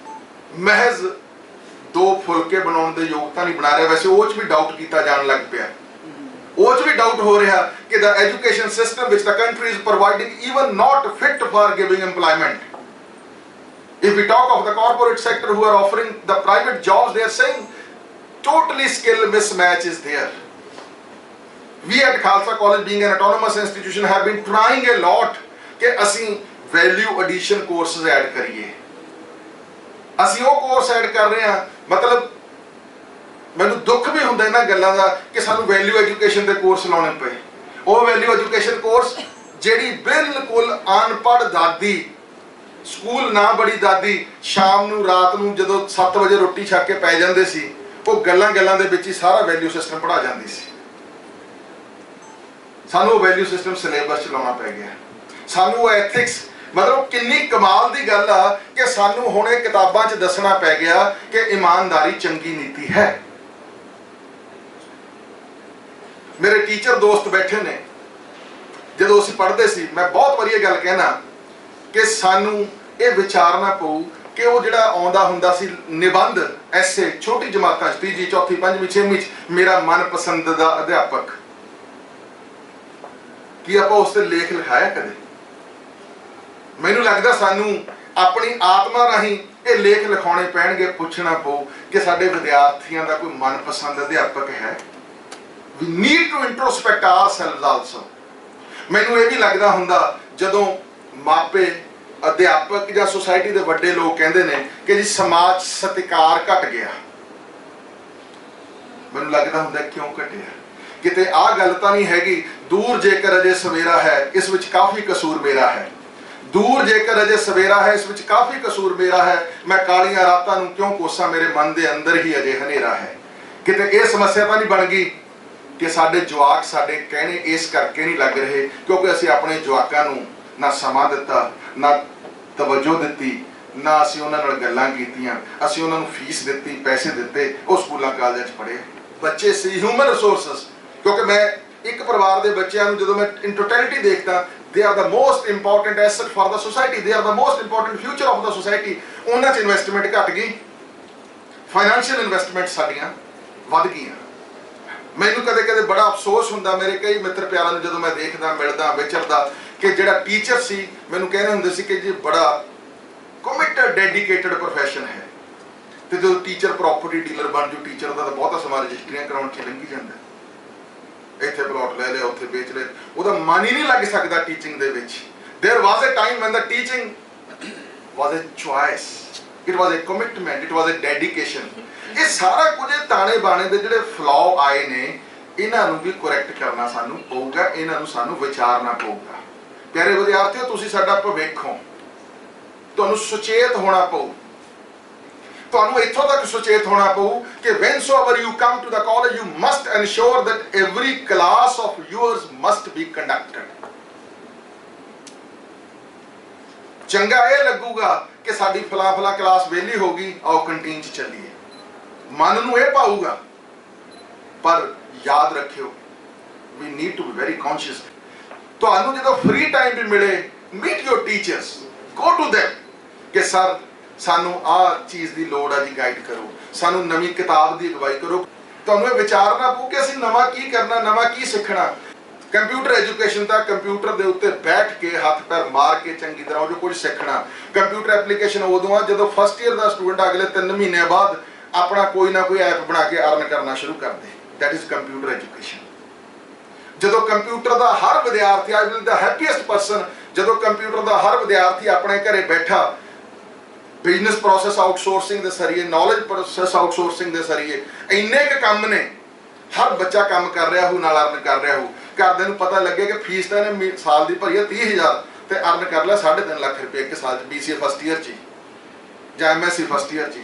ਮਹਿਜ਼ 2 ਫੁਲਕੇ ਬਣਾਉਣ ਦੇ ਯੋਗ ਤਾਂ ਨਹੀਂ ਬਣਾ ਰਿਹਾ। ਵੈਸੇ ਉਹ 'ਚ ਵੀ ਡਾਊਟ ਕੀਤਾ ਜਾਣ ਲੱਗ ਪਿਆ, ਉਹ 'ਚ ਵੀ ਡਾਊਟ ਹੋ ਰਿਹਾ ਕਿ the education system which the country is providing even not fit for giving employment. If we talk of the corporate sector who are offering the private jobs, they are saying totally skill mismatch is there. We at Khalsa College, being an autonomous institution, have been trying a lot कि ਅਸੀਂ value addition courses add करिए। ਅਸੀਂ ਉਹ ਕੋਰਸ ਐਡ ਕਰ ਰਹੇ ਹਾਂ, ਮਤਲਬ ਮੈਨੂੰ ਦੁੱਖ ਵੀ ਹੁੰਦਾ ਇਹਨਾਂ ਗੱਲਾਂ ਦਾ ਕਿ ਸਾਨੂੰ ਵੈਲਿਊ ਐਜੂਕੇਸ਼ਨ ਦੇ ਕੋਰਸ ਲਾਉਣੇ ਪਏ। ਉਹ ਵੈਲਿਊ ਐਜੂਕੇਸ਼ਨ ਕੋਰਸ ਜਿਹੜੀ ਬਿਲਕੁਲ ਅਨਪੜ੍ਹ ਦਾਦੀ, ਸਕੂਲ ਨਾ ਬੜੀ ਦਾਦੀ, ਸ਼ਾਮ ਨੂੰ ਰਾਤ ਨੂੰ ਜਦੋਂ 7 ਵਜੇ ਰੋਟੀ ਛਕ ਕੇ ਪੈ ਜਾਂਦੇ ਸੀ, ਉਹ ਗੱਲਾਂ ਦੇ ਵਿੱਚ ਹੀ ਸਾਰਾ ਵੈਲਿਊ ਸਿਸਟਮ ਪੜ੍ਹਾ ਜਾਂਦੀ ਸੀ। ਸਾਨੂੰ ਉਹ ਵੈਲਿਊ ਸਿਸਟਮ ਸਿਲੇਬਸ 'ਚ ਲਾਉਣਾ ਪੈ ਗਿਆ। ਸਾਨੂੰ ਉਹ ਐਥਿਕਸ, ਮਤਲਬ ਕਿੰਨੀ ਕਮਾਲ ਦੀ ਗੱਲ ਆ ਕਿ ਸਾਨੂੰ ਹੁਣ ਇਹ ਕਿਤਾਬਾਂ 'ਚ ਦੱਸਣਾ ਪੈ ਗਿਆ ਕਿ ਇਮਾਨਦਾਰੀ ਚੰਗੀ ਨੀਤੀ ਹੈ। ਮੇਰੇ ਟੀਚਰ ਦੋਸਤ ਬੈਠੇ ਨੇ, ਜਦੋਂ ਅਸੀਂ ਪੜ੍ਹਦੇ ਸੀ, ਮੈਂ ਬਹੁਤ ਵਾਰੀ ਇਹ ਗੱਲ ਕਹਿਣਾ ਕਿ ਸਾਨੂੰ ਇਹ ਵਿਚਾਰਨਾ ਪਊ ਕਿ ਉਹ ਜਿਹੜਾ ਆਉਂਦਾ ਹੁੰਦਾ ਸੀ ਨਿਬੰਧ, ਐਸੇ, ਛੋਟੀ ਜਮਾਤਾਂ 'ਚ 3, 4, 5, 6ਵੀਂ 'ਚ, ਮੇਰਾ ਮਨਪਸੰਦ ਦਾ ਅਧਿਆਪਕ, ਕੀ ਆਪਾਂ ਉਸ ਤੇ ਲੇਖ ਲਿਖਾਇਆ ਕਦੇ? ਮੈਨੂੰ ਲੱਗਦਾ ਸਾਨੂੰ ਆਪਣੀ ਆਤਮਾ ਰਾਹੀਂ ਇਹ ਲੇਖ ਲਿਖਾਉਣੇ ਪੈਣਗੇ। ਪੁੱਛਣਾ ਪਊ ਕਿ ਸਾਡੇ ਵਿਦਿਆਰਥੀਆਂ ਦਾ ਕੋਈ ਮਨਪਸੰਦ ਅਧਿਆਪਕ ਹੈ? We need to introspect ourselves also. ਮੈਨੂੰ ਇਹ ਵੀ ਲੱਗਦਾ ਹੁੰਦਾ ਜਦੋਂ ਮਾਪੇ, ਅਧਿਆਪਕ ਜਾਂ ਸੁਸਾਇਟੀ ਦੇ ਵੱਡੇ ਲੋਕ ਕਹਿੰਦੇ ਨੇ ਕਿ ਜੀ ਸਮਾਜ ਸਤਿਕਾਰ ਘਟ ਗਿਆ, ਮੈਨੂੰ ਲੱਗਦਾ ਹੁੰਦਾ ਕਿਉਂ ਘਟਿਆ? ਕਿਤੇ ਆਹ ਗੱਲ ਤਾਂ ਨਹੀਂ ਹੈਗੀ ਦੂਰ ਜੇਕਰ ਅਜੇ ਸਵੇਰਾ ਹੈ ਇਸ ਵਿੱਚ ਕਾਫੀ ਕਸੂਰ ਮੇਰਾ ਹੈ, ਦੂਰ ਜੇਕਰ ਅਜੇ ਸਵੇਰਾ ਹੈ ਇਸ ਵਿੱਚ ਕਾਫੀ ਕਸੂਰ ਮੇਰਾ ਹੈ, ਮੈਂ ਕਾਲੀਆਂ ਰਾਤਾਂ ਨੂੰ ਕਿਉਂ ਕੋਸਾਂ, ਮੇਰੇ ਮਨ ਦੇ ਅੰਦਰ ਹੀ ਅਜੇ ਹਨੇਰਾ ਹੈ। ਕਿਤੇ ਇਹ ਸਮੱਸਿਆ ਤਾਂ ਨਹੀਂ ਬਣ ਗਈ ਕਿ ਸਾਡੇ ਜਵਾਕ ਸਾਡੇ ਕਹਿਣੇ ਇਸ ਕਰਕੇ ਨਹੀਂ ਲੱਗ ਰਹੇ ਕਿਉਂਕਿ ਅਸੀਂ ਆਪਣੇ ਜਵਾਕਾਂ ਨੂੰ ਨਾ ਸਮਾਂ ਦਿੱਤਾ, ਨਾ ਤਵੱਜੋ ਦਿੱਤੀ, ਨਾ ਅਸੀਂ ਉਹਨਾਂ ਨਾਲ ਗੱਲਾਂ ਕੀਤੀਆਂ, ਅਸੀਂ ਉਹਨਾਂ ਨੂੰ ਫੀਸ ਦਿੱਤੀ, ਪੈਸੇ ਦਿੱਤੇ, ਉਹ ਸਕੂਲਾਂ ਕਾਲਜਾਂ 'ਚ ਪੜ੍ਹੇ। ਬੱਚੇ ਸੀ ਹਿਊਮਨ ਰਿਸੋਰਸਸ, ਕਿਉਂਕਿ ਮੈਂ ਇੱਕ ਪਰਿਵਾਰ ਦੇ ਬੱਚਿਆਂ ਨੂੰ ਜਦੋਂ ਮੈਂ ਇਨ ਟੋਟੈਲਿਟੀ ਦੇਖਦਾ, they are the most important asset for the society, they are the most important future of the society। ਉਹਨਾਂ 'ਚ ਇਨਵੈਸਟਮੈਂਟ ਘਟ ਗਈ, ਫਾਈਨੈਂਸ਼ੀਅਲ ਇਨਵੈਸਟਮੈਂਟ ਸਾਡੀਆਂ ਵੱਧ ਗਈਆਂ। ਮੈਨੂੰ ਕਦੇ ਕਦੇ ਬੜਾ ਅਫਸੋਸ ਹੁੰਦਾ, ਮੇਰੇ ਕਈ ਮਿੱਤਰ ਪਿਆਰਾਂ ਨੂੰ ਜਦੋਂ ਮੈਂ ਦੇਖਦਾ, ਮਿਲਦਾ, ਵਿਚਰਦਾ, ਕਿ ਜਿਹੜਾ ਟੀਚਰ ਸੀ ਮੈਨੂੰ ਕਹਿੰਦੇ ਹੁੰਦੇ ਸੀ ਕਿ ਜੀ ਬੜਾ ਕਮਿਟਡ, ਡੈਡੀਕੇਟਡ ਪ੍ਰੋਫੈਸ਼ਨ ਹੈ, ਤੇ ਜਦੋਂ ਟੀਚਰ ਪ੍ਰਾਪਰਟੀ ਡੀਲਰ ਬਣ ਜੂ, ਟੀਚਰ ਦਾ ਤਾਂ ਬਹੁਤਾ ਸਮਾਂ ਰਜਿਸਟਰੀਆਂ ਕਰਾਉਣ 'ਚ ਲੰਘੀ ਜਾਂਦਾ, ਇੱਥੇ ਪਲਾਟ ਲੈ ਲਿਆ, ਉੱਥੇ ਵੇਚ ਲਿਆ, ਉਹਦਾ ਮਨ ਹੀ ਨਹੀਂ ਲੱਗ ਸਕਦਾ ਟੀਚਿੰਗ ਦੇ ਵਿੱਚ। There was a time when the teaching was a choice, it was a commitment, it was a dedication। ਇਹ ਸਾਰਾ ਕੁਝ ਤਾਣੇ ਬਾਣੇ ਦੇ ਜਿਹੜੇ ਫਲੋ ਆਏ ਨੇ, ਇਹਨਾਂ ਨੂੰ ਵੀ ਕਰੈਕਟ ਕਰਨਾ ਸਾਨੂੰ ਪਊਗਾ, ਇਹਨਾਂ ਨੂੰ ਸਾਨੂੰ ਵਿਚਾਰਨਾ ਪਊਗਾ। ਪਿਆਰੇ ਵਿਦਿਆਰਥੀਓ, ਤੁਸੀਂ ਸਾਡਾ ਭਵਿੱਖ ਹੋ, ਤੁਹਾਨੂੰ ਸੁਚੇਤ ਹੋਣਾ ਪਊ, ਤੁਹਾਨੂੰ ਇੱਥੋਂ ਤੱਕ ਸੁਚੇਤ ਹੋਣਾ ਪਊ ਕਿ whensoever you come to the college you must ensure that every class of yours must be conducted। ਚੰਗਾ ਇਹ ਲੱਗੂਗਾ ਕਿ ਸਾਡੀ ਫਲਾ ਕਲਾਸ ਵਿਹਲੀ ਹੋ ਗਈ, ਆਓ ਕੰਟੀਨ 'ਚ ਚੱਲੀਏ, ਮਨ ਨੂੰ ਇਹ ਪਾਊਗਾ। ਪਰ ਯਾਦ ਰੱਖਿਓ, we need to be very conscious। ਤੁਹਾਨੂੰ ਜਦੋਂ ਫ੍ਰੀ ਟਾਈਮ ਵੀ ਮਿਲੇ, meet your teachers, go to them ਕਿ ਸਰ ਸਾਨੂੰ ਆਹ ਚੀਜ਼ ਦੀ ਲੋੜ ਆ ਜੀ, ਗਾਈਡ ਕਰੋ, ਸਾਨੂੰ ਨਵੀਂ ਕਿਤਾਬ ਦੀ ਅਗਵਾਈ ਕਰੋ। ਤੁਹਾਨੂੰ ਇਹ ਵਿਚਾਰਨਾ ਪਊ ਕਿ ਅਸੀਂ ਨਵਾਂ ਕੀ ਕਰਨਾ, ਨਵਾਂ ਕੀ ਸਿੱਖਣਾ। ਕੰਪਿਊਟਰ ਐਜੂਕੇਸ਼ਨ ਤਾਂ ਕੰਪਿਊਟਰ ਦੇ ਉੱਤੇ ਬੈਠ ਕੇ ਹੱਥ ਪੈਰ ਮਾਰ ਕੇ ਚੰਗੀ ਤਰ੍ਹਾਂ ਉਹ ਜੋ ਕੁਝ ਸਿੱਖਣਾ। ਕੰਪਿਊਟਰ ਐਪਲੀਕੇਸ਼ਨ ਉਦੋਂ ਆ ਜਦੋਂ ਫਸਟ ਈਅਰ ਦਾ ਸਟੂਡੈਂਟ ਅਗਲੇ 3 ਮਹੀਨਿਆਂ ਬਾਅਦ ਆਪਣਾ ਕੋਈ ਨਾ ਕੋਈ ਐਪ ਬਣਾ ਕੇ ਅਰਨ ਕਰਨਾ ਸ਼ੁਰੂ ਕਰ ਦੇ। That is computer education. ਜਦੋਂ ਕੰਪਿਊਟਰ ਦਾ ਹਰ ਵਿਦਿਆਰਥੀ, I will the happiest person, ਜਦੋਂ ਕੰਪਿਊਟਰ ਦਾ ਹਰ ਵਿਦਿਆਰਥੀ ਆਪਣੇ ਘਰੇ ਬੈਠਾ ਬਿਜ਼ਨਸ ਪ੍ਰੋਸੈਸ ਆਊਟਸੋਰਸਿੰਗ ਦੇ ਜ਼ਰੀਏ, ਨੌਲੇਜ ਪ੍ਰੋਸੈਸ ਆਊਟਸੋਰਸਿੰਗ ਦੇ ਜ਼ਰੀਏ ਇੰਨੇ ਕੁ ਕੰਮ ਨੇ, ਹਰ ਬੱਚਾ ਕੰਮ ਕਰ ਰਿਹਾ ਹੋ, ਨਾਲ ਅਰਨ ਕਰ ਰਿਹਾ ਹੋ। ਘਰਦਿਆਂ ਨੂੰ ਪਤਾ ਲੱਗੇ ਕਿ ਫੀਸ ਤਾਂ ਇਹਨੇ ਸਾਲ ਦੀ ਭਰੀ ਹੈ 30,000 ਤੇ ਅਰਨ ਕਰ ਲਿਆ 3.5 ਲੱਖ ਰੁਪਏ ਇੱਕ ਸਾਲ 'ਚ, BCA ਫਸਟ ਈਅਰ 'ਚ ਜਾਂ MSc ਫਸਟ ਈਅਰ 'ਚ,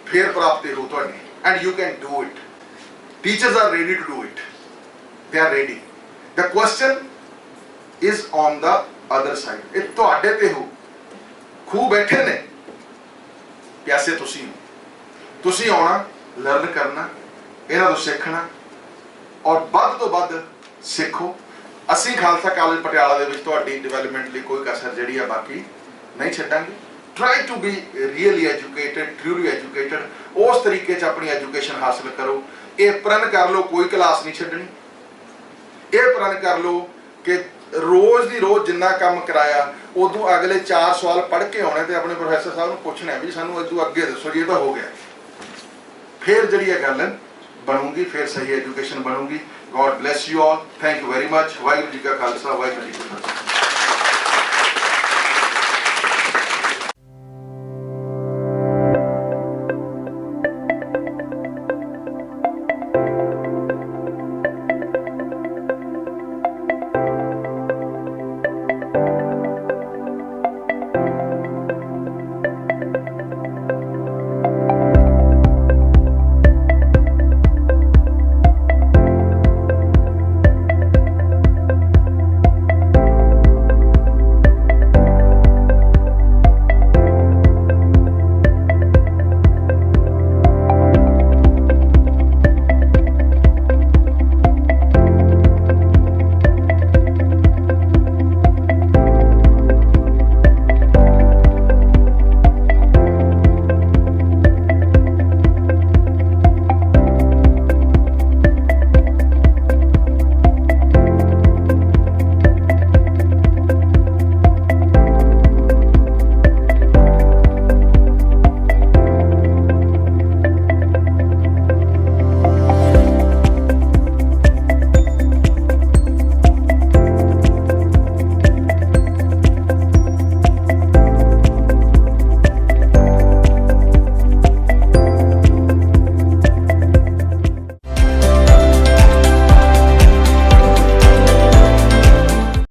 ਫਿਰ ਪ੍ਰਾਪਤੀ ਹੋ ਤੁਹਾਡੀ। And you can do it. Teachers are ready to do it, they are ready। the question is on the other side। ਇਹ ਤੁਹਾਡੇ ਤੇ ਹੋ, ਖੂਹ ਬੈਠੇ ਨੇ, ਪਿਆਸੇ ਤੁਸੀਂ ਹੋ, ਤੁਸੀਂ ਆਉਣਾ, ਲਰਨ ਕਰਨਾ, ਇਹਨਾਂ ਤੋਂ ਸਿੱਖਣਾ, ਔਰ ਵੱਧ ਤੋਂ ਵੱਧ ਸਿੱਖੋ। ਅਸੀਂ ਖਾਲਸਾ ਕਾਲਜ ਪਟਿਆਲਾ ਦੇ ਵਿੱਚ ਤੁਹਾਡੀ ਡਿਵੈਲਪਮੈਂਟ ਲਈ ਕੋਈ ਕਸਰ ਜਿਹੜੀ ਆ ਬਾਕੀ ਨਹੀਂ ਛੱਡਾਂਗੇ। Try to be really educated, truly educated. ਉਸ ਤਰੀਕੇ 'ਚ ਆਪਣੀ ਐਜੂਕੇਸ਼ਨ ਹਾਸਲ ਕਰੋ। ਇਹ ਪ੍ਰਣ ਕਰ ਲਓ ਕੋਈ ਕਲਾਸ ਨਹੀਂ ਛੱਡਣੀ। ਇਹ ਪ੍ਰਣ ਕਰ ਲਓ ਕਿ ਰੋਜ਼ ਦੀ ਰੋਜ਼ ਜਿੰਨਾ ਕੰਮ ਕਰਾਇਆ ਉਦੋਂ ਅਗਲੇ 4 ਸਵਾਲ ਪੜ੍ਹ ਕੇ ਆਉਣੇ ਤੇ ਆਪਣੇ ਪ੍ਰੋਫੈਸਰ ਸਾਹਿਬ ਨੂੰ ਪੁੱਛਣਾ ਵੀ ਸਾਨੂੰ ਇਦੋਂ ਅੱਗੇ ਦੱਸੋ ਜੀ ਇਹ ਤਾਂ ਹੋ ਗਿਆ। ਫਿਰ ਜਿਹੜੀ ਇਹ ਗੱਲ ਬਣੂਗੀ, ਫਿਰ ਸਹੀ ਐਜੂਕੇਸ਼ਨ ਬਣੂਗੀ। God bless you all. Thank you very much. Waheguru ji ਕਾ ਖਾਲਸਾ, ਵਾਹਿਗੁਰੂ ਜੀ ਕੀ ਫਤਿਹ।